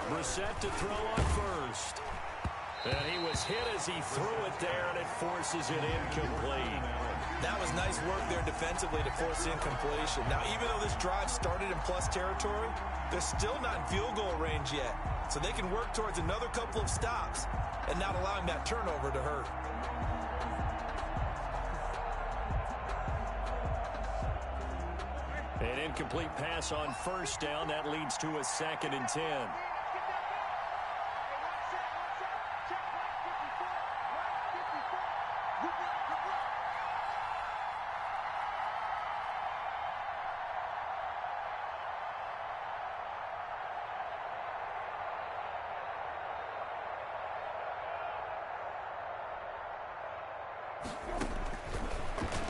Brissett to throw on first. And he was hit as he threw it there, and it forces it incomplete. That was nice work there defensively to force incompletion. Now, even though this drive started in plus territory, they're still not in field goal range yet. So they can work towards another couple of stops and not allowing that turnover to hurt. An incomplete pass on first down. That leads to a 2nd and 10.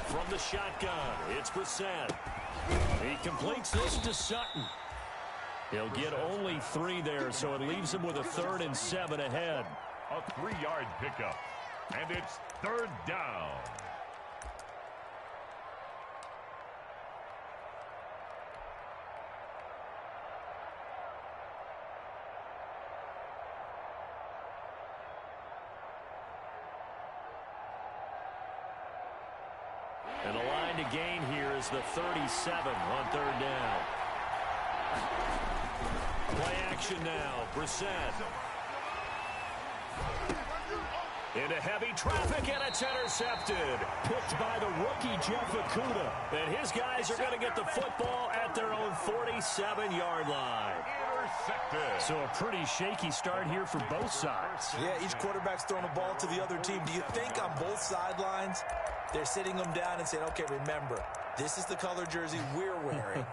From the shotgun, it's Brissett. He completes this to Sutton. He'll get only 3 there, so it leaves him with a 3rd and 7 ahead. A 3-yard pickup, and it's 3rd down. And the line to gain here is the 37 on 3rd down. Play action now. Brissett. Into heavy traffic, and it's intercepted. Picked by the rookie, Jeff Okudah. And his guys are going to get the football at their own 47-yard line. Intercepted. So a pretty shaky start here for both sides. Yeah, each quarterback's throwing the ball to the other team. Do you think on both sidelines they're sitting them down and saying, okay, remember, this is the color jersey we're wearing.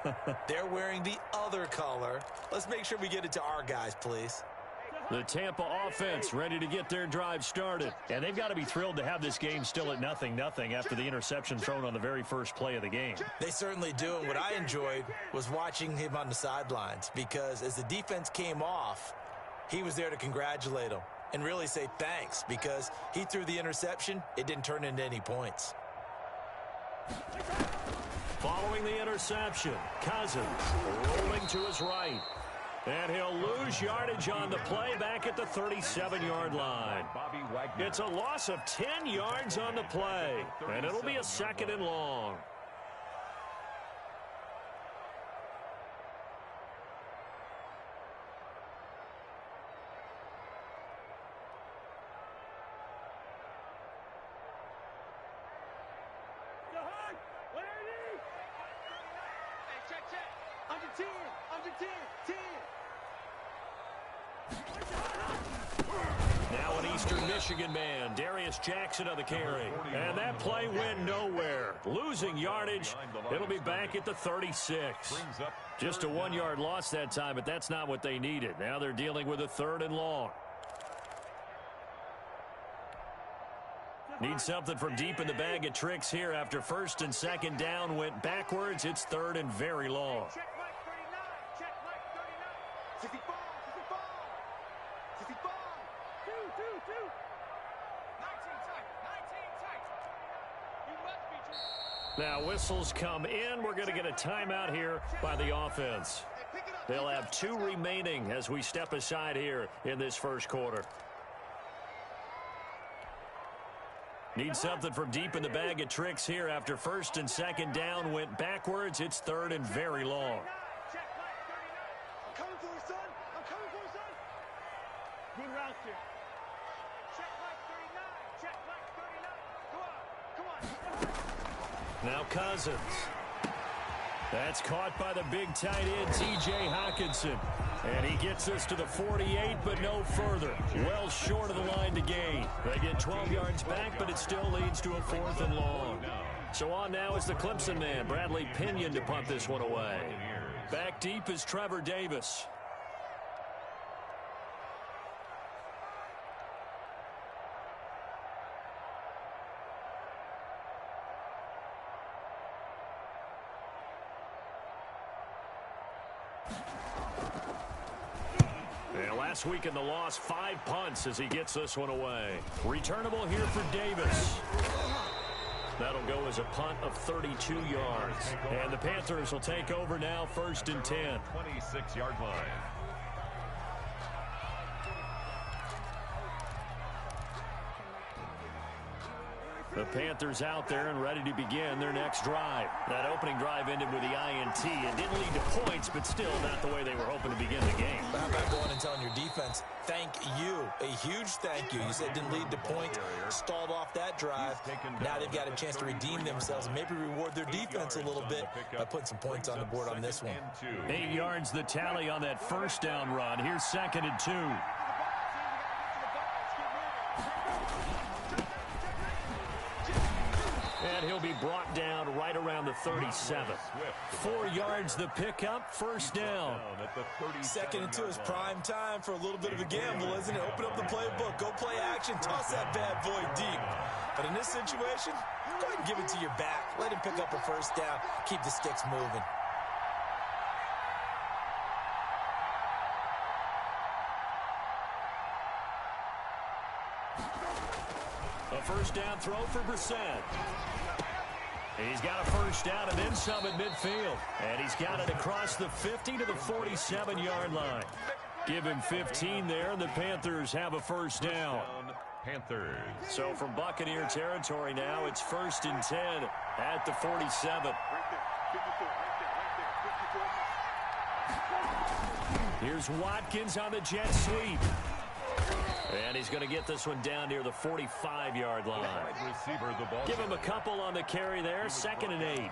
They're wearing the other color. Let's make sure we get it to our guys, please. The Tampa offense ready to get their drive started. And they've got to be thrilled to have this game still at 0-0 after the interception thrown on the very first play of the game. They certainly do. And what I enjoyed was watching him on the sidelines, because as the defense came off, he was there to congratulate them and really say thanks, because he threw the interception. It didn't turn into any points. Following the interception, Cousins rolling to his right. And he'll lose yardage on the play back at the 37-yard line. It's a loss of 10 yards on the play, and it'll be a 2nd and long. Now an Eastern Michigan man, Darius Jackson on the carry. And that play went nowhere. Losing yardage. It'll be back at the 36. Just a 1-yard loss that time, but that's not what they needed. Now they're dealing with a 3rd and long. Need something from deep in the bag of tricks here after 1st and 2nd down went backwards. It's 3rd and very long. Now whistles come in. We're going to get a timeout here by the offense. They'll have 2 remaining as we step aside here in this first quarter. Need something from deep in the bag of tricks here after 1st and 2nd down went backwards. It's 3rd and very long. I'm coming for you, son. I'm coming for you, son. Good route here. Check Mike 39. Check Mike 39. Come on. Come on. Now Cousins. That's caught by the big tight end, T.J. Hockenson. And he gets us to the 48, but no further. Well short of the line to gain. They get 12 yards back, but it still leads to a 4th and long. So on now is the Clemson man, Bradley Pinion, to punt this one away. Back deep is Trevor Davis. Last week in the loss, 5 punts as he gets this one away. Returnable here for Davis. That'll go as a punt of 32 yards. And the Panthers will take over now, 1st and 10. 26-yard line. The Panthers out there and ready to begin their next drive. That opening drive ended with the INT. It didn't lead to points, but still not the way they were hoping to begin the game. How about going and telling your defense, thank you, a huge thank you. You said it didn't lead to points, stalled off that drive. Now they've got a chance to redeem themselves and maybe reward their defense a little bit by putting some points on the board on this one. 8 yards the tally on that first down run. Here's 2nd and 2. And he'll be brought down right around the 37. 4 yards the pickup, 1st down. 2nd and 2 is prime time for a little bit of a gamble, isn't it? Open up the playbook, go play action, toss that bad boy deep. But in this situation, go ahead and give it to your back. Let him pick up a 1st down, keep the sticks moving. A 1st down throw for Brissett. He's got a 1st down and then some at midfield. And he's got it across the 50 to the 47-yard line. Give him 15 there, and the Panthers have a 1st down. Panthers. So from Buccaneer territory now, it's 1st and 10 at the 47. Here's Watkins on the jet sweep. And he's going to get this one down near the 45-yard line. Give him a couple on the carry there. 2nd and 8.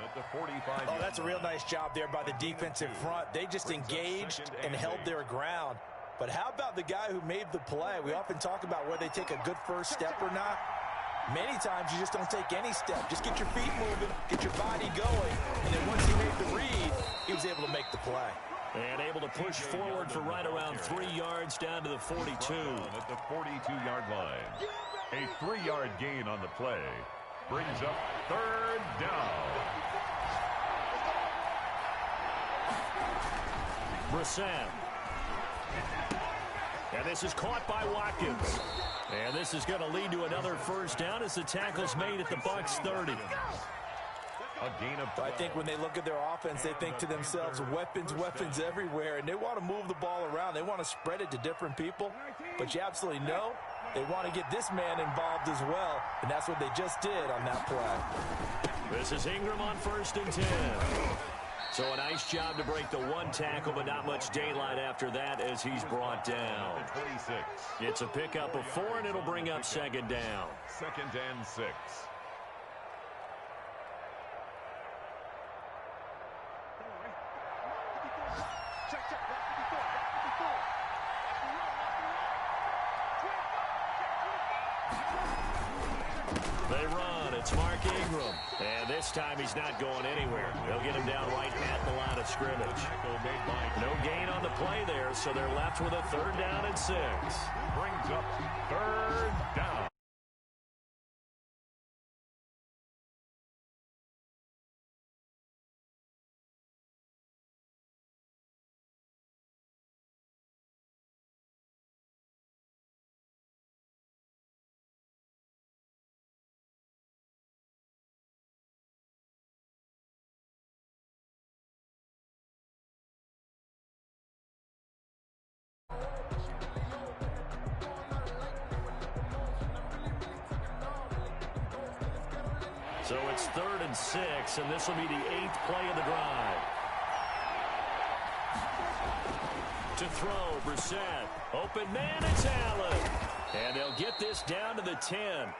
Oh, that's a real nice job there by the defensive front. They just engaged and held their ground. But how about the guy who made the play? We often talk about whether they take a good 1st step or not. Many times you just don't take any step. Just get your feet moving, get your body going, and then once he made the read, he was able to make the play. And able to push forward for right around 3 yards down to the 42. At the 42-yard line. A 3-yard gain on the play brings up 3rd down. Brissett. And this is caught by Watkins. And this is going to lead to another 1st down as the tackle's made at the Bucs 30. I think when they look at their offense, they think to themselves, weapons, weapons everywhere, and they want to move the ball around. They want to spread it to different people, but you absolutely know they want to get this man involved as well, and that's what they just did on that play. This is Ingram on 1st and 10. So a nice job to break the 1 tackle, but not much daylight after that as he's brought down. 26. It's a pickup of 4, and it'll bring up 2nd down. 2nd and 6. They run. It's Mark Ingram. And this time he's not going anywhere. They'll get him down right at the line of scrimmage. No gain on the play there, so they're left with a 3rd down and 6. Brings up 3rd down. So it's 3rd and 6, and this will be the 8th play of the drive. To throw, Brissett. Open man, it's Allen. And they'll get this down to the 10.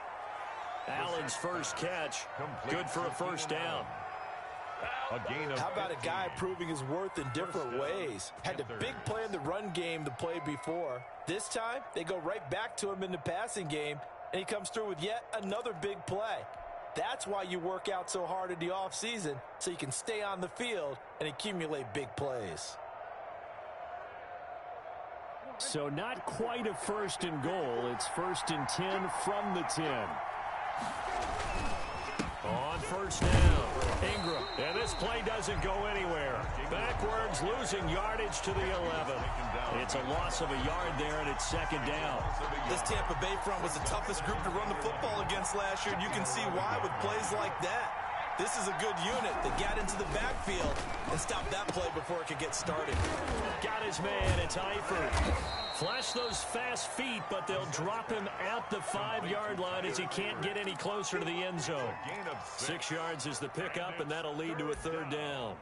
Allen's 1st catch. Good for a 1st down. How about a guy proving his worth in different ways? Had a big play in the run game the play before. This time, they go right back to him in the passing game, and he comes through with yet another big play. That's why you work out so hard in the offseason, so you can stay on the field and accumulate big plays. So not quite a 1st and goal. It's 1st and 10 from the 10. On first down, Ingram. And this play doesn't go anywhere. Backwards, losing yardage to the 11. It's a loss of a yard there, and it's second down. This Tampa Bay front was the toughest group to run the football against last year, and you can see why with plays like that. This is a good unit that got into the backfield and stopped that play before it could get started. Got his man. It's Eifert. Flash those fast feet, but they'll drop him at the 5-yard line as he can't get any closer to the end zone. 6 yards is the pickup, and that'll lead to a third down.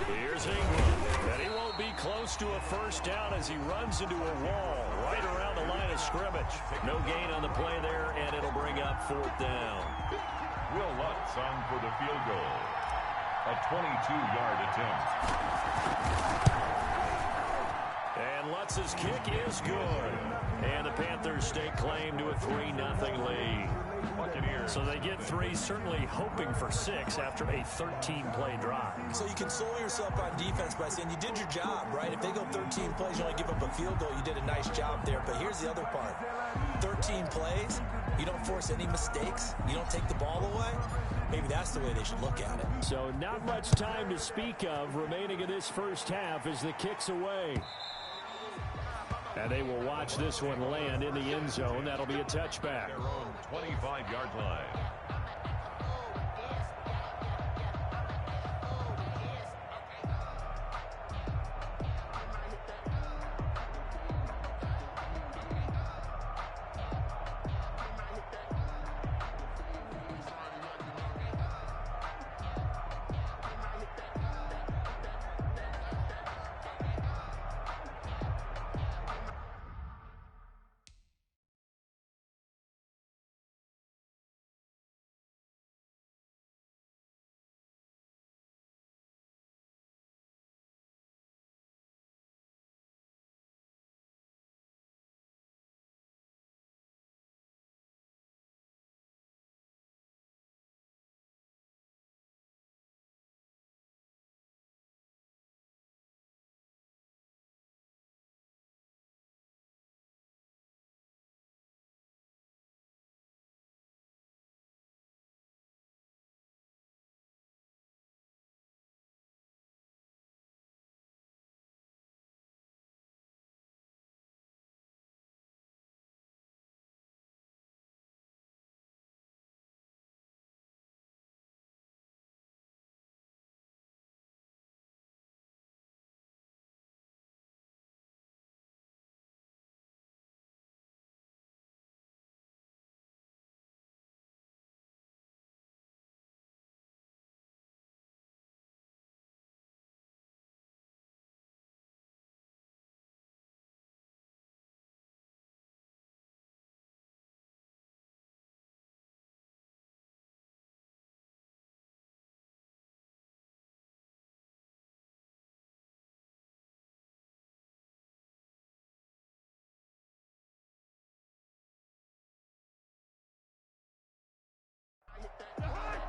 Here's Ingram, and he won't be close to a first down as he runs into a wall right around the line of scrimmage. No gain on the play there, and it'll bring up fourth down. Will Lutz on for the field goal. A 22-yard attempt. And Lutz's kick is good. And the Panthers stake claim to a 3-0 lead. So they get 3, certainly hoping for 6 after a 13-play drive. So you console yourself on defense by saying you did your job, right? If they go 13 plays, you only give up a field goal, you did a nice job there. But here's the other part. 13 plays, you don't force any mistakes, you don't take the ball away. Maybe that's the way they should look at it. So not much time to speak of remaining in this first half as the kick's away. And they will watch this one land in the end zone. That'll be a touchback. Their own 25-yard line.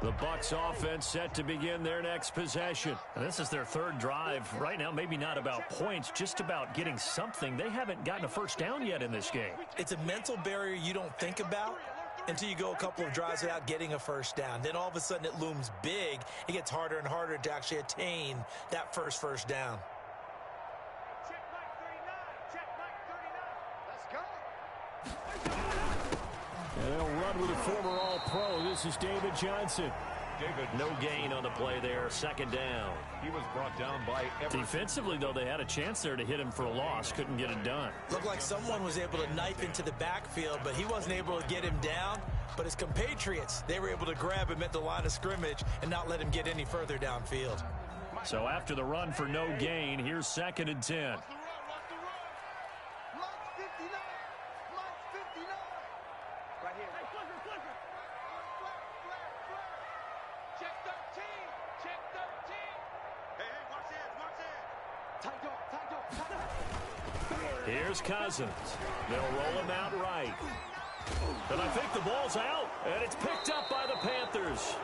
The Bucs offense set to begin their next possession. And this is their third drive. Right now, maybe not about points, just about getting something. They haven't gotten a first down yet in this game. It's a mental barrier you don't think about until you go a couple of drives without getting a first down. Then all of a sudden it looms big. It gets harder and harder to actually attain that first down. Check Mike 39. Check Mike 39. Let's go. And they'll run with a former All-Pro. This is David Johnson. No gain on the play there. Second down. He was brought down by Everton. Defensively, though, they had a chance there to hit him for a loss. Couldn't get it done. Looked like someone was able to knife into the backfield, but he wasn't able to get him down. But his compatriots, they were able to grab him at the line of scrimmage and not let him get any further downfield. So after the run for no gain, here's 2nd and 10. Mike 59. Mike 59. Right here. Hey, Flicker, Flicker. Check 13. Check 13. Hey, watch this, watch this. Tight dog, tight dog, tight dog. Here's Cousins. They'll roll him out right. And I think the ball's out, and it's picked up by the Panthers.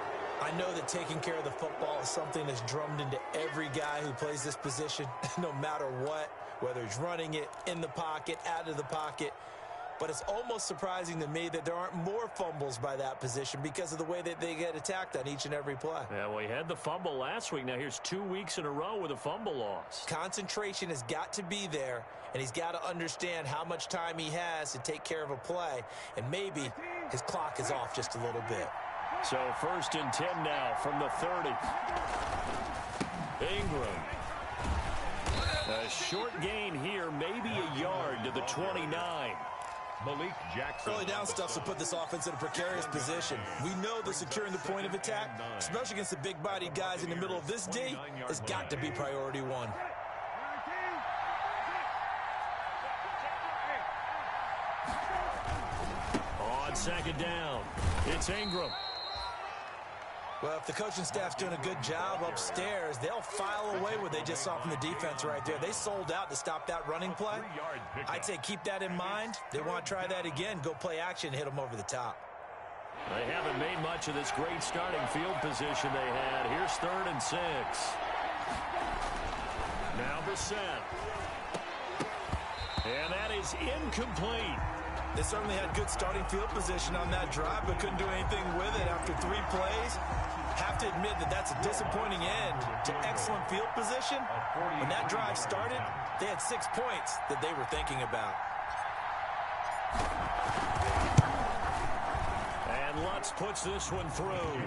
I know that taking care of the football is something that's drummed into every guy who plays this position, no matter what, whether he's running it, in the pocket, out of the pocket. But it's almost surprising to me that there aren't more fumbles by that position because of the way that they get attacked on each and every play. Yeah, well, he had the fumble last week. Now here's 2 weeks in a row with a fumble loss. Concentration has got to be there, and he's got to understand how much time he has to take care of a play, and maybe his clock is off just a little bit. So 1st and 10 now from the 30. Ingram. A short gain here, maybe a yard to the 29. Malik Jackson. Early down stuff to put this offense in a precarious position. We know that securing the point of attack, especially against the big-bodied guys in the middle of this D, has got to be priority one. On 2nd down, it's Ingram. Well, if the coaching staff's doing a good job upstairs, they'll file away what they just saw from the defense right there. They sold out to stop that running play. I'd say keep that in mind. They want to try that again. Go play action, hit them over the top. They haven't made much of this great starting field position they had. Here's 3rd and 6. Now Brissett. And that is incomplete. They certainly had good starting field position on that drive, but couldn't do anything with it after 3 plays. Have to admit that that's a disappointing end to excellent field position. When that drive started, they had 6 points that they were thinking about. And Lutz puts this one through.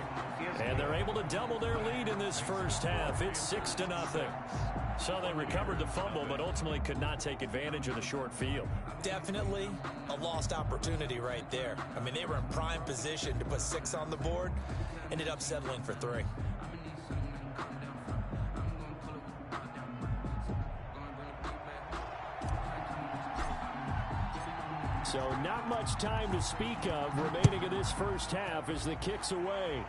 And they're able to double their lead in this first half. It's 6-0. So they recovered the fumble, but ultimately could not take advantage of the short field. Definitely a lost opportunity right there. I mean, they were in prime position to put 6 on the board. Ended up settling for 3. So not much time to speak of remaining in this first half as the kick's away.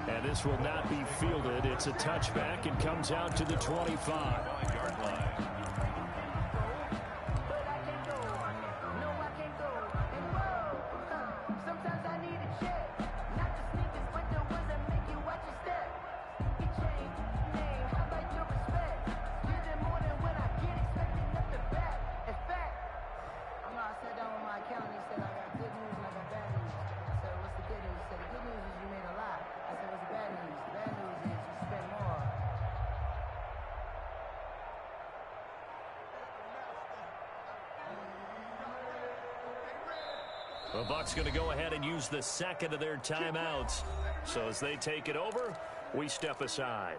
And this will not be fielded. It's a touchback and comes out to the 25-yard line. The Bucs going to go ahead and use the second of their timeouts. So as they take it over, we step aside.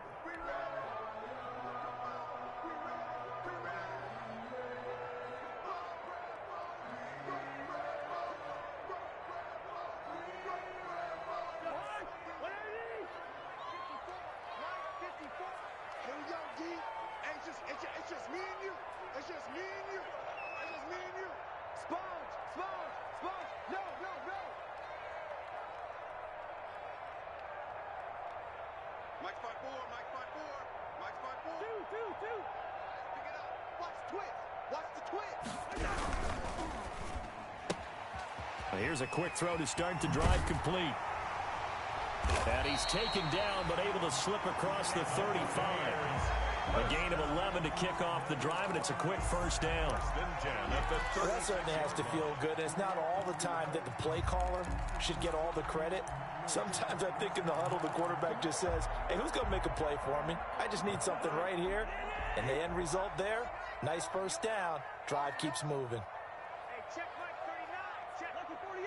It's just me and you. It's just me and you. It's just me and you. Sponge, sponge, sponge. No, no, no. Mike 5-4, Mike 5-4, Mike 5-4. Two. Pick it up. Watch the twist. Watch the twist. Well, here's a quick throw to start the drive complete. And he's taken down, but able to slip across the 35. A gain of 11 to kick off the drive, and it's a quick first down. That certainly has to feel good. It's not all the time that the play caller should get all the credit. Sometimes I think in the huddle, the quarterback just says, hey, who's going to make a play for me? I just need something right here. And the end result there, nice first down. Drive keeps moving. Hey, check Mike 39. Check Mike 48.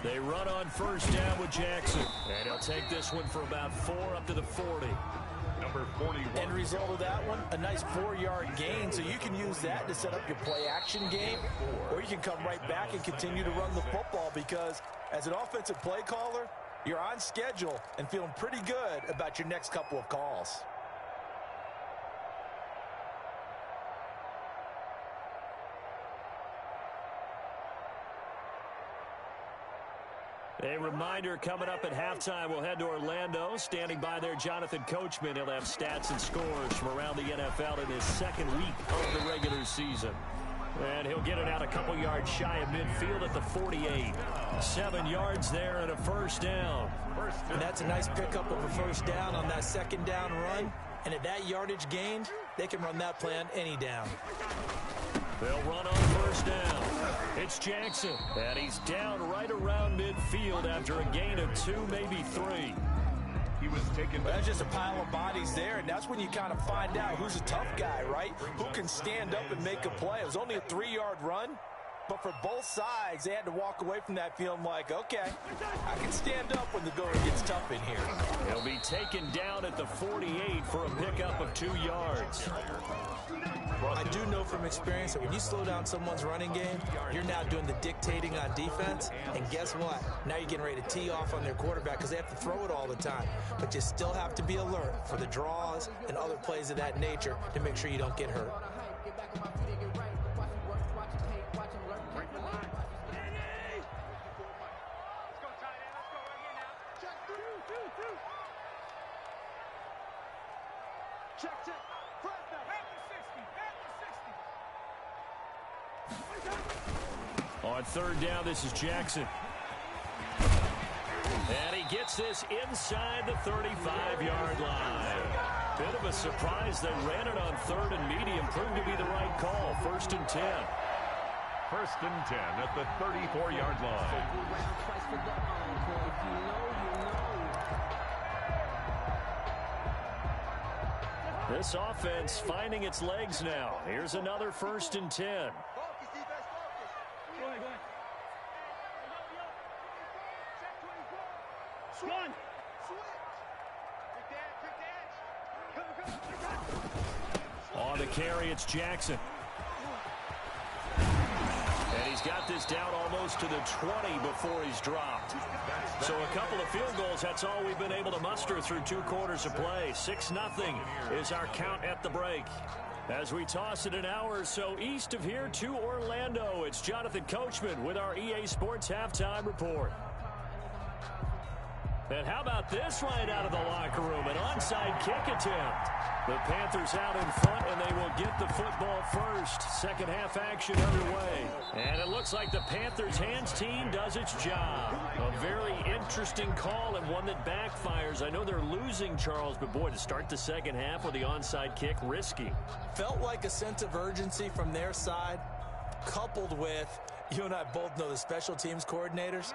They run on first down with Jackson. And he'll take this one for about 4 up to the 40. Number 41. End result of that one, a nice 4-yard gain. So you can use that to set up your play action game. Or you can come right back and continue to run the football because as an offensive play caller, you're on schedule and feeling pretty good about your next couple of calls. A reminder coming up at halftime, we'll head to Orlando. Standing by there, Jonathan Coachman. He'll have stats and scores from around the NFL in his second week of the regular season. And he'll get it out a couple yards shy of midfield at the 48. 7 yards there and a first down. And that's a nice pickup of a first down on that second down run. And at that yardage gained, they can run that play on any down. They'll run on first down. It's Jackson. And he's down right around midfield after a gain of 2, maybe 3. He was taken. That's just a pile of bodies there, and that's when you kind of find out who's a tough guy, right? Who can stand up and make a play. It was only a 3-yard run, but for both sides, they had to walk away from that feeling like, okay, I can stand up when the going gets tough in here. He'll be taken down at the 48 for a pickup of 2 yards. I do know from experience that when you slow down someone's running game, you're now doing the dictating on defense. And guess what? Now you're getting ready to tee off on their quarterback because they have to throw it all the time. But you still have to be alert for the draws and other plays of that nature to make sure you don't get hurt. Check. On third down, this is Jackson. And he gets this inside the 35-yard line. Bit of a surprise. They ran it on third and medium. Proved to be the right call. 1st and 10. 1st and 10 at the 34-yard line. This offense finding its legs now. Here's another 1st and 10. Go ahead. One. On the carry, it's Jackson. And he's got this down almost to the 20 before he's dropped. So a couple of field goals, that's all we've been able to muster through 2 quarters of play. 6-0 is our count at the break. As we toss it an hour or so east of here to Orlando, it's Jonathan Coachman with our EA Sports Halftime Report. And how about this right out of the locker room? An onside kick attempt. The Panthers out in front, and they will get the football first. Second half action underway. And it looks like the Panthers' hands team does its job. A very interesting call and one that backfires. I know they're losing, Charles, but boy, to start the second half with the onside kick, risky. Felt like a sense of urgency from their side, coupled with, you and I both know the special teams coordinators,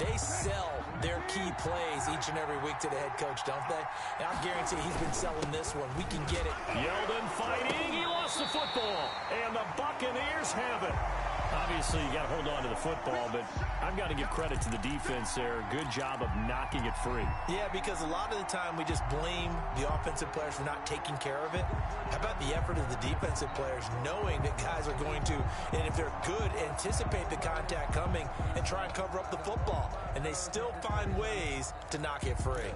they sell their key plays each and every week to the head coach, don't they? And I guarantee he's been selling this one. We can get it. Yeldon fighting. He lost the football. And the Buccaneers have it. Obviously, you got to hold on to the football, but I've got to give credit to the defense there. Good job of knocking it free. Yeah, because a lot of the time we just blame the offensive players for not taking care of it. How about the effort of the defensive players knowing that guys are going to, and if they're good, anticipate the contact coming and try and cover up the football. And they still find ways to knock it free.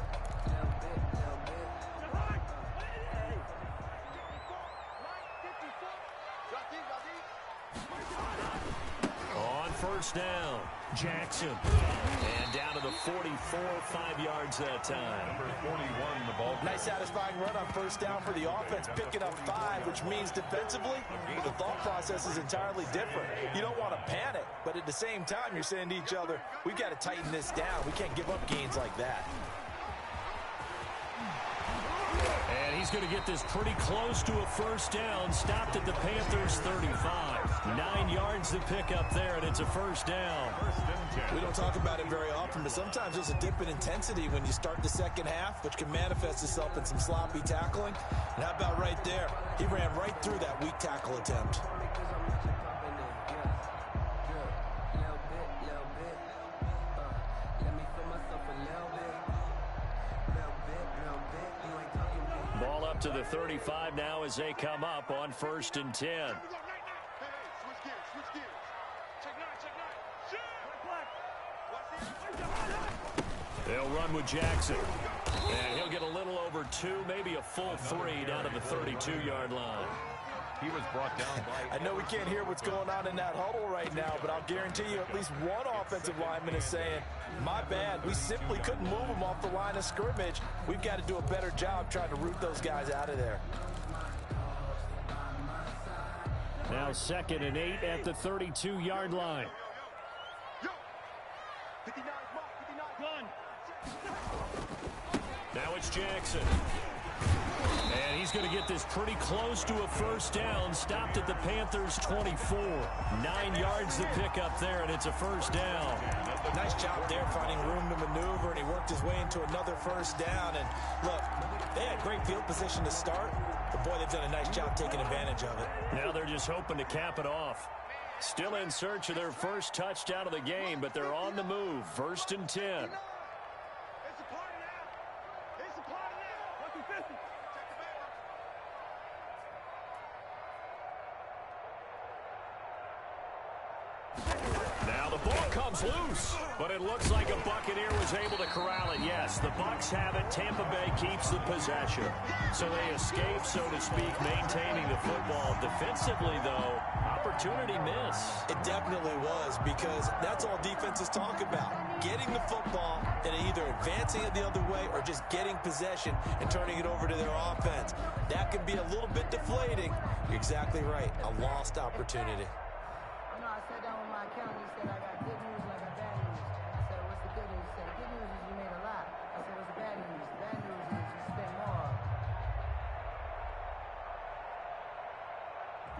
First down, Jackson. And down to the 44, 5 yards that time. Number 41, the ball. Nice satisfying run on first down for the offense, picking up 5, which means defensively, the thought process is entirely different. You don't want to panic, but at the same time, you're saying to each other, we've got to tighten this down. We can't give up gains like that. And he's going to get this pretty close to a first down. Stopped at the Panthers' 35. 9 yards to pick up there, and it's a first down. We don't talk about it very often, but sometimes there's a dip in intensity when you start the second half, which can manifest itself in some sloppy tackling. And how about right there? He ran right through that weak tackle attempt. Ball up to the 35 now as they come up on 1st and 10. They'll run with Jackson. And he'll get a little over 2, maybe a full 3 down to the 32-yard line. He was brought down by... I know we can't hear what's going on in that huddle right now, but I'll guarantee you at least one offensive lineman is saying, my bad, we simply couldn't move him off the line of scrimmage. We've got to do a better job trying to root those guys out of there. Now 2nd and 8 at the 32-yard line. 59 mark, 59 gun. Now it's Jackson. And he's going to get this pretty close to a first down. Stopped at the Panthers' 24. 9 yards to pick up there, and it's a first down. Nice job there finding room to maneuver, and he worked his way into another first down. And look, they had great field position to start, but boy, they've done a nice job taking advantage of it. Now they're just hoping to cap it off. Still in search of their first touchdown of the game, but they're on the move. 1st and 10. It's a party now. It's a party now. 150. Now the ball comes loose, but it looks like a Buccaneer was able to corral it. Yes, the Bucs have it. Tampa Bay keeps the possession. So they escape, so to speak, maintaining the football. Defensively, though, opportunity miss. It definitely was, because that's all defenses talk about. Getting the football and either advancing it the other way or just getting possession and turning it over to their offense. That can be a little bit deflating. You're exactly right. A lost opportunity. I sat down with my accountant. He said, I got good news and I got bad news. I said, what's the good news? He said, the good news is you made a lot. I said, what's the bad news? The bad news is you spent more.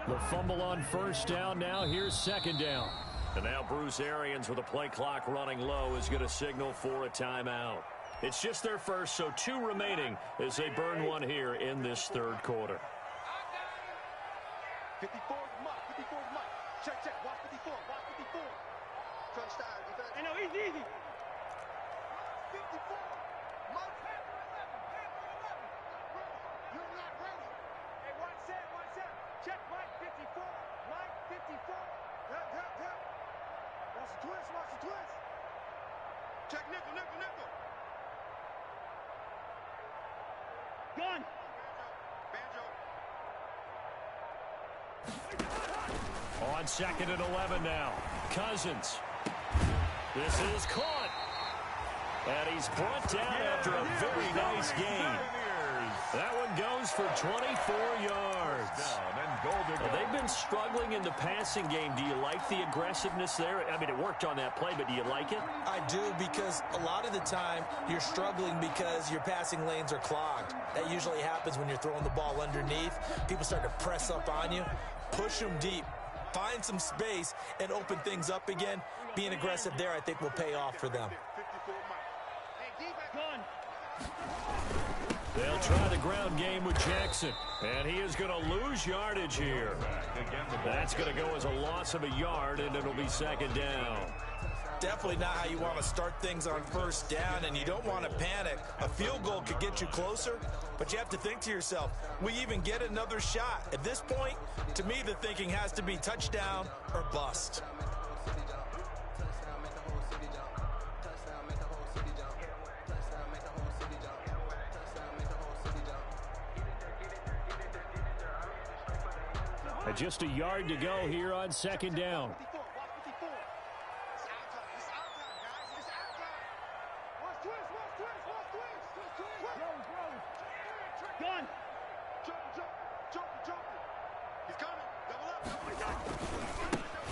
The fumble on first down. Now here's 2nd down. And now Bruce Arians, with the play clock running low, is going to signal for a timeout. It's just their first, so 2 remaining as they burn one here in this 3rd quarter. 54 mark, 54 mark. Check, watch 54, watch 54. Touchdown, defense. Hey, no, easy. 54. Mark, Panther 11. You're not ready. Hey, one set. Check, Mike 54. Mike 54. Yep. Watch the twist. Check, nickel. Gun. Banjo. On 2nd and 11 now. Cousins. This is caught. And he's brought down after a very nice gain. That one goes for 24 yards. Well, they've been struggling in the passing game. Do you like the aggressiveness there? I mean, it worked on that play, but do you like it? I do, because a lot of the time you're struggling because your passing lanes are clogged. That usually happens when you're throwing the ball underneath. People start to press up on you. Push them deep. Find some space and open things up again. Being aggressive there, I think, will pay off for them. They'll try the ground game with Jackson, and he is going to lose yardage here. That's going to go as a loss of a yard, and it'll be 2nd down. Definitely not how you want to start things on first down, and you don't want to panic. A field goal could get you closer, but you have to think to yourself, we even get another shot. At this point, to me, the thinking has to be touchdown or bust. Just a yard to go here on 2nd down. Gun. Jump. He's coming. Double up.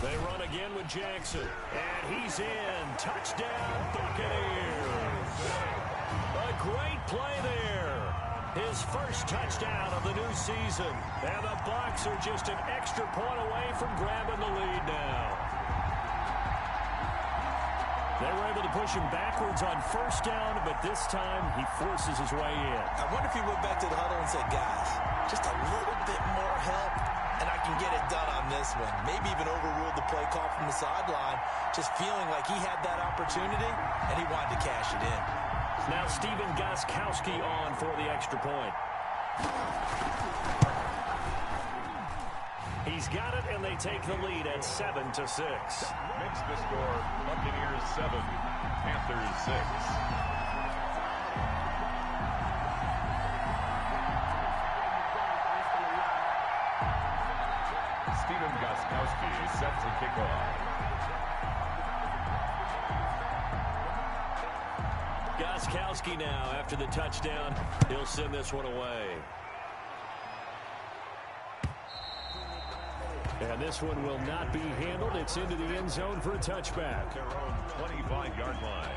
They run again with Jackson, and he's in. Touchdown, Buccaneers. A great play there. His first touchdown of the new season. And the Bucs are just an extra point away from grabbing the lead now. They were able to push him backwards on first down, but this time he forces his way in. I wonder if he went back to the huddle and said, guys, just a little bit more help, and I can get it done on this one. Maybe even overruled the play call from the sideline, just feeling like he had that opportunity, and he wanted to cash it in. Now Stephen Gostkowski on for the extra point. He's got it, and they take the lead at 7-6. Makes the score Buccaneers 7, Panthers 6. Stephen Gostkowski is set to kick off. Gostkowski now, after the touchdown, he'll send this one away. And this one will not be handled. It's into the end zone for a touchback. Their own 25-yard line.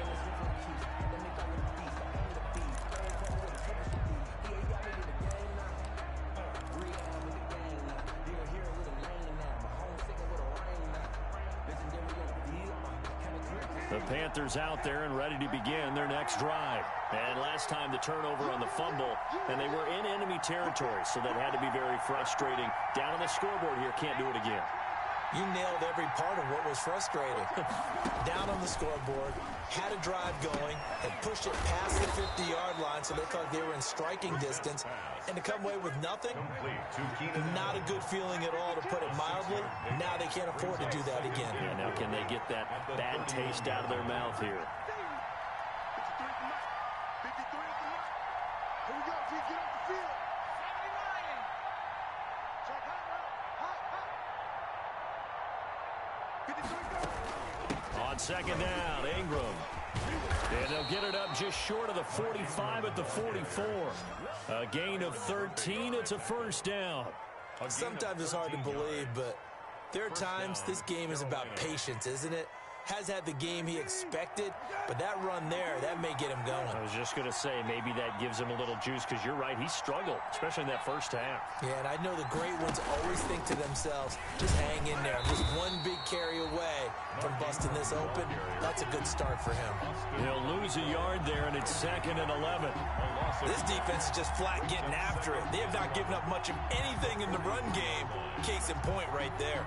The Panthers out there and ready to begin their next drive. And last time the turnover on the fumble, and they were in enemy territory, so that had to be very frustrating. Down on the scoreboard here, can't do it again. You nailed every part of what was frustrating. Down on the scoreboard, had a drive going, and pushed it past the 50-yard line so they thought they were in striking distance. And to come away with nothing, not a good feeling at all, to put it mildly. Now they can't afford to do that again. Yeah, now can they get that bad taste out of their mouth here? 53 at the mark. Here we go, G, get off the field. 79. Check hot route. Hot. 53. On second down, Ingram. And they'll get it up just short of the 45 at the 44. A gain of 13. It's a first down. Sometimes it's hard to believe, but there are times this game is about patience, isn't it? Has had the game he expected, but that run there, that may get him going. I was just going to say, maybe that gives him a little juice, because you're right, he struggled, especially in that first half. Yeah, and I know the great ones always think to themselves, just hang in there. Just one big carry away from busting this open. That's a good start for him. He'll lose a yard there, and it's 2nd and 11. This defense is just flat getting after it. They have not given up much of anything in the run game. Case in point right there.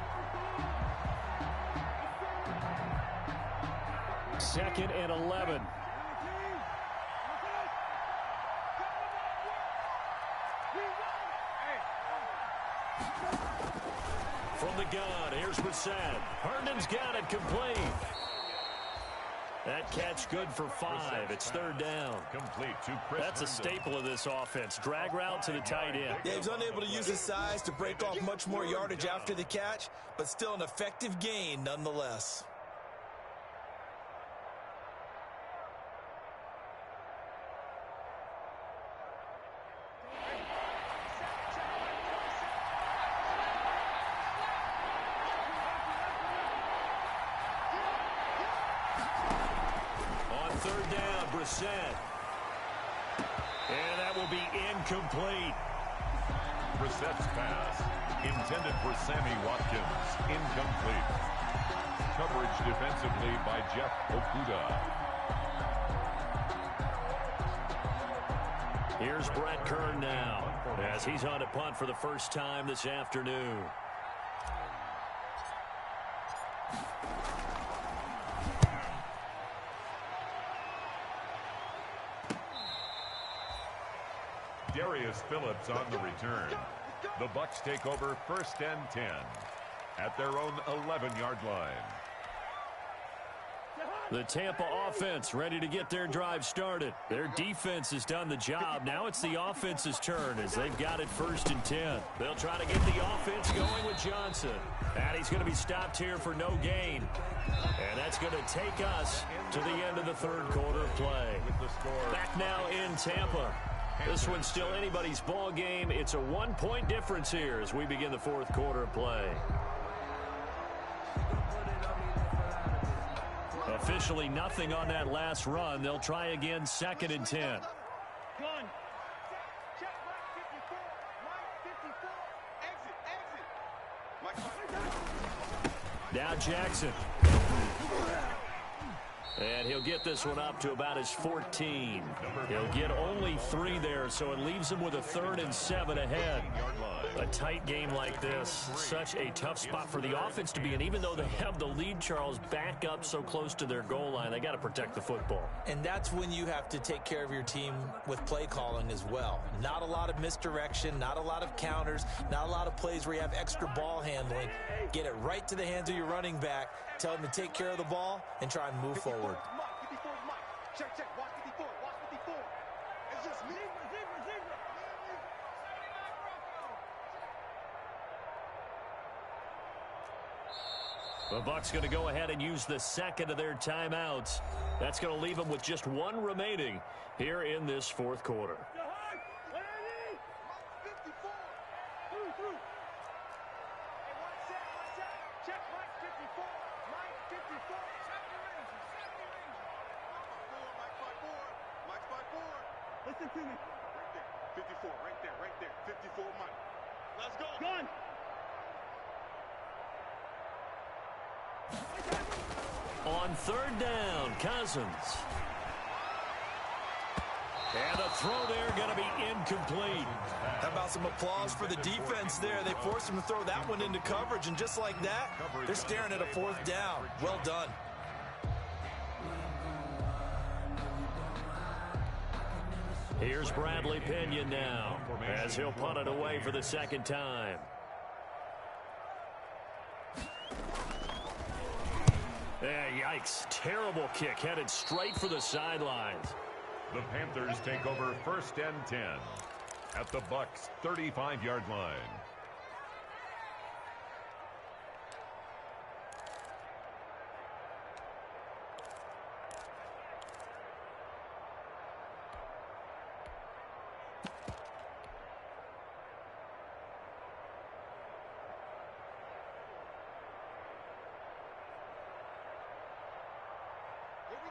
2nd and 11. From the gun, here's Brissett. Herndon's got it complete. That catch good for 5. It's 3rd down. Complete to Chris. That's a staple of this offense. Drag route to the tight end. Yeah, he's unable to use his size to break off much more yardage after the catch, but still an effective gain nonetheless. On 3rd down, Brissett. And that will be incomplete. Brissett's pass, intended for Sammy Watkins, incomplete. Coverage defensively by Jeff Okuda. Here's Brett Kern now, as he's on to punt for the first time this afternoon. Darius Phillips on the return. The Bucs take over 1st and 10 at their own 11-yard line. The Tampa offense ready to get their drive started. Their defense has done the job. Now it's the offense's turn as they've got it 1st and 10. They'll try to get the offense going with Johnson. And he's going to be stopped here for no gain. And that's going to take us to the end of the 3rd quarter of play. Back now in Tampa. This one's still anybody's ball game. It's a 1-point difference here as we begin the 4th quarter of play. Officially nothing on that last run. They'll try again 2nd and 10. Gun. Check right 54. Right 54. Exit. Now Jackson. And he'll get this one up to about his 14. He'll get only 3 there, so it leaves him with a 3rd and 7 ahead. A tight game like this, such a tough spot for the offense to be in. Even though they have the lead, Charles, back up so close to their goal line, they got to protect the football. And that's when you have to take care of your team with play calling as well. Not a lot of misdirection, not a lot of counters, not a lot of plays where you have extra ball handling. Get it right to the hands of your running back, tell him to take care of the ball, and try and move forward. 54 is Mike. Check. Watch 54. Watch 54. It's just me. Zebra. The Bucs going to go ahead and use the 2nd of their timeouts. That's going to leave them with just 1 remaining here in this 4th quarter. Check Mike 54. Mike 54. 70 Rangers. 70 Rangers. Mike's by four. Mike's by four. Listen to me. Right there. 54. Right there. Right there. 54 Mike. Let's go. Gun. On third down, Cousins. And the throw there going to be incomplete. How about some applause for the defense there? They forced him to throw that one into coverage, and just like that, they're staring at a fourth down. Well done. Here's Bradley Pinion now, as he'll punt it away for the second time. Yikes. Terrible kick headed straight for the sidelines. The Panthers take over 1st and 10 at the Bucs' 35-yard line.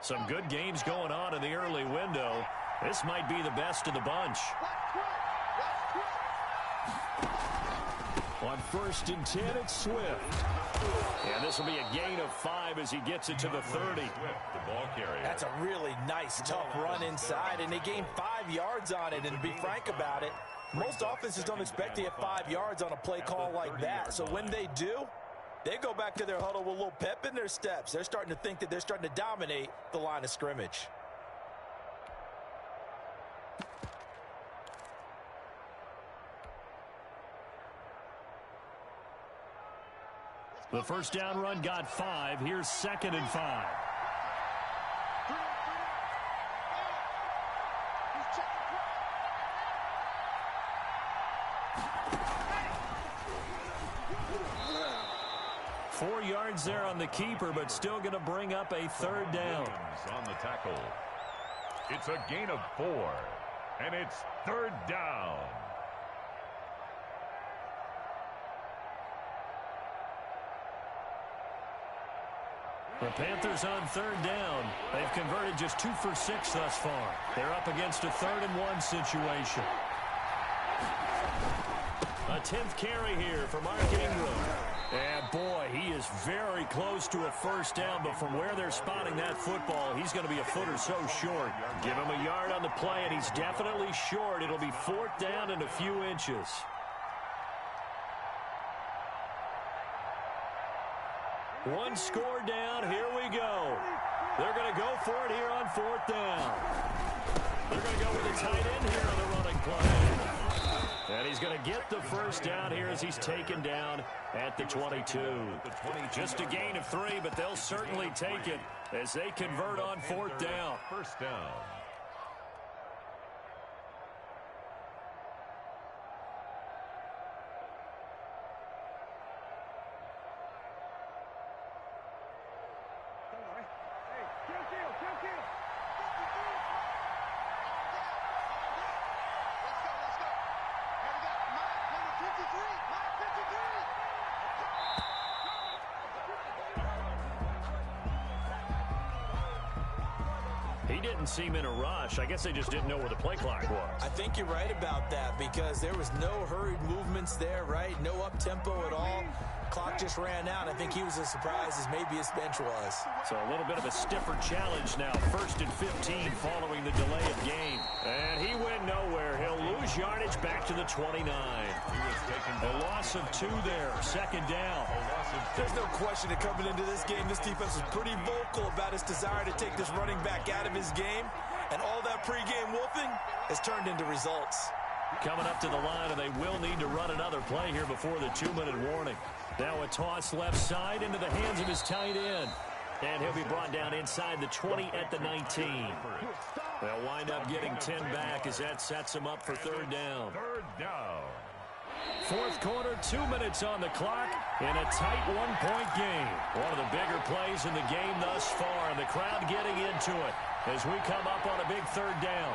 Some good games going on in the early window. This might be the best of the bunch. On 1st and 10, it's Swift. And this will be a gain of 5 as he gets it to the 30. Swift, the ball carrier. That's a really nice, tough run inside, and they gained 5 yards on it. And to be frank about it, most offenses don't expect to get 5 yards on a play call like that. So when they do, they go back to their huddle with a little pep in their steps. They're starting to think that they're starting to dominate the line of scrimmage. The first down run got 5. Here's 2nd and 5. Four yards there on the keeper, but still going to bring up a third down. On the tackle. It's a gain of 4, and it's 3rd down. The Panthers on 3rd down. They've converted just 2 for 6 thus far. They're up against a 3rd and 1 situation. A 10th carry here for Mark Ingram. And boy, he is very close to a first down, but from where they're spotting that football, he's going to be a foot or so short. Give him a yard on the play, and he's definitely short. It'll be 4th down and a few inches. One score down. Here we go. They're going to go for it here on 4th down. They're going to go with a tight end here on the running play. And he's going to get the first down here as he's taken down at the 22. Just a gain of 3, but they'll certainly take it as they convert on 4th down. First down. He didn't seem in a rush. I guess they just didn't know where the play clock was. I think you're right about that because there was no hurried movements there, right? No up-tempo at all. Clock just ran out. I think he was as surprised as maybe his bench was. So a little bit of a stiffer challenge now. 1st and 15 following the delay of game. And he went nowhere. He'll lose yardage back to the 29. A loss of 2 there. 2nd down. There's no question that coming into this game, this defense was pretty vocal about its desire to take this running back out of his game. And all that pregame wolfing has turned into results. Coming up to the line, and they will need to run another play here before the 2-minute warning. Now a toss left side into the hands of his tight end. And he'll be brought down inside the 20 at the 19. They'll wind up getting 10 back as that sets him up for 3rd down. 3rd down. 4th quarter, 2 minutes on the clock in a tight 1-point game. One of the bigger plays in the game thus far, and the crowd getting into it as we come up on a big 3rd down.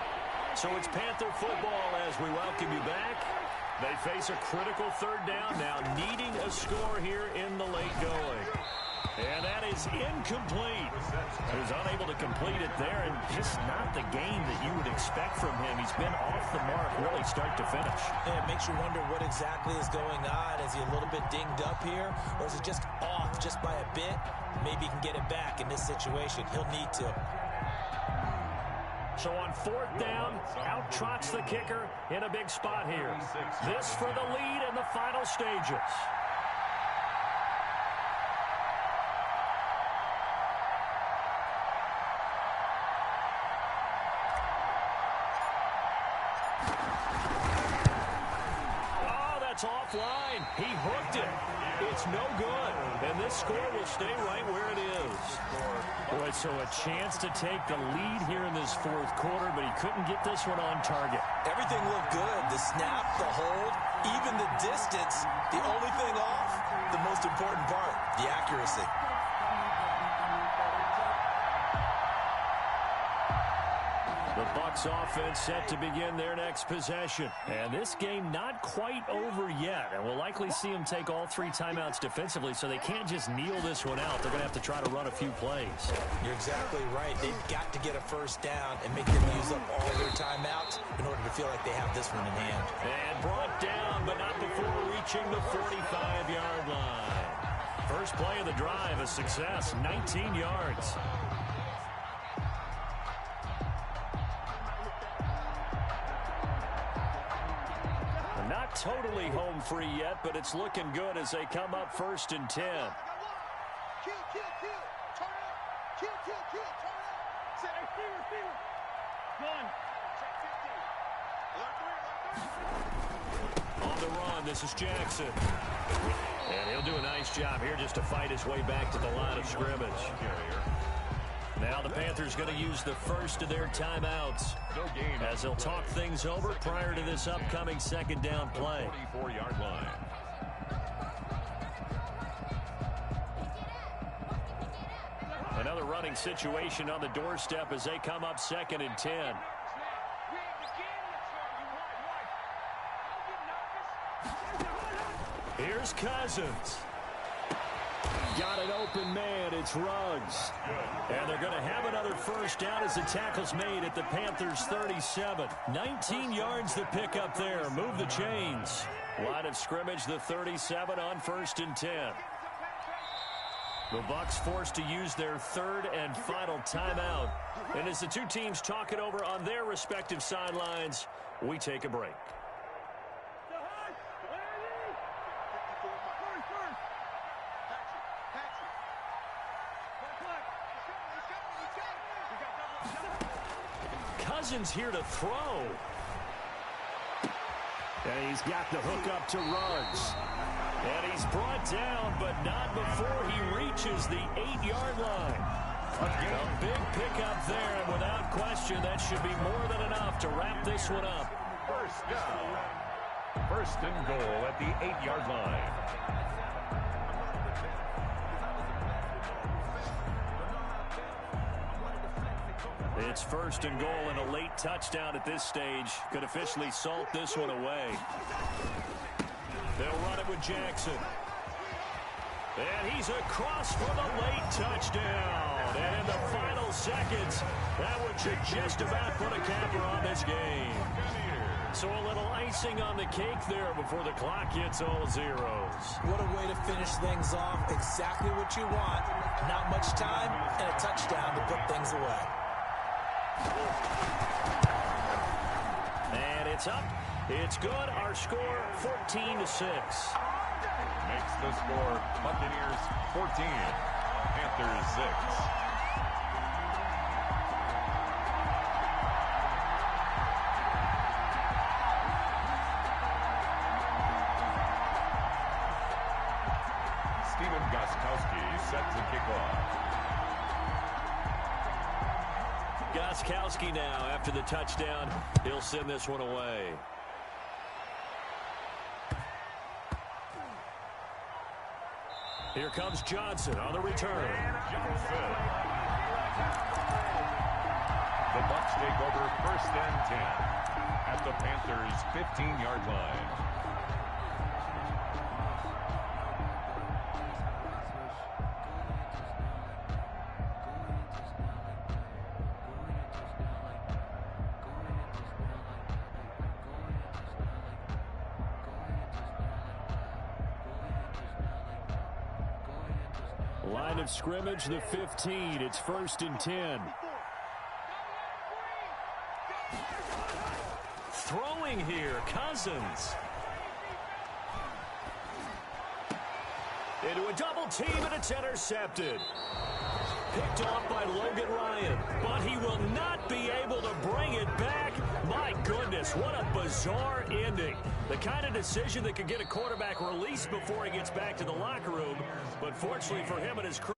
So it's Panther football as we welcome you back. They face a critical third down now, needing a score here in the late going. And that is incomplete. He was unable to complete it there, and just not the game that you would expect from him. He's been off the mark really start to finish. Yeah, it makes you wonder what exactly is going on. Is he a little bit dinged up here, or is it just off just by a bit? Maybe he can get it back in this situation. He'll need to. So on fourth down, out trots the kicker in a big spot here. This for the lead in the final stages. Offline. He hooked it. It's no good. And this score will stay right where it is. Boy, so a chance to take the lead here in this fourth quarter, but he couldn't get this one on target. Everything looked good. The snap, the hold, even the distance. The only thing off, the most important part, the accuracy. The Bucs offense set to begin their next possession. And this game not quite over yet. And we'll likely see them take all 3 timeouts defensively, so they can't just kneel this one out. They're going to have to try to run a few plays. You're exactly right. They've got to get a first down and make them use up all their timeouts in order to feel like they have this one in hand. And brought down, but not before reaching the 45-yard line. First play of the drive, a success, 19 yards. Not totally home free yet, but it's looking good as they come up 1st and 10. Kill, kill, kill. Turn up. Kill, kill, kill. Turn up. Say, hey, receiver. Gun. Check 50. On the run, this is Jackson. And he'll do a nice job here just to fight his way back to the line of scrimmage. Now the Panthers going to use the first of their timeouts as they'll talk things over prior to this upcoming second down play. 44-yard line. Another running situation on the doorstep as they come up 2nd and 10. Here's Cousins. Got an open man. It's Ruggs. And they're going to have another first down as the tackle's made at the Panthers' 37. 19 yards to pick up there. Move the chains. Line of scrimmage, the 37 on 1st and 10. The Bucs forced to use their third and final timeout. And as the two teams talk it over on their respective sidelines, we take a break. Cousins here to throw. And he's got the hook up to Ruggs. And he's brought down, but not before he reaches the 8-yard line. A big pickup there, and without question, that should be more than enough to wrap this one up. First down. 1st and goal at the 8-yard line. It's 1st and goal, and a late touchdown at this stage could officially salt this one away. They'll run it with Jackson. And he's across for the late touchdown. And in the final seconds, that should just about put a capper on this game. So a little icing on the cake there before the clock hits all zeros. What a way to finish things off. Exactly what you want. Not much time and a touchdown to put things away. And it's up. It's good. Our score, 14-6. Makes the score Buccaneers 14, Panthers 6. Set to kick off. Gostkowski now after the touchdown. He'll send this one away. Here comes Johnson on the return. Johnson. The Bucs take over 1st and 10 at the Panthers' 15-yard line. Line of scrimmage, the 15. It's 1st and 10. Throwing here, Cousins. Into a double team, and it's intercepted. Picked off by Logan Ryan, but he will not be able to bring it back. My goodness, what a bizarre ending. The kind of decision that could get a quarterback released before he gets back to the locker room. But fortunately for him and his crew,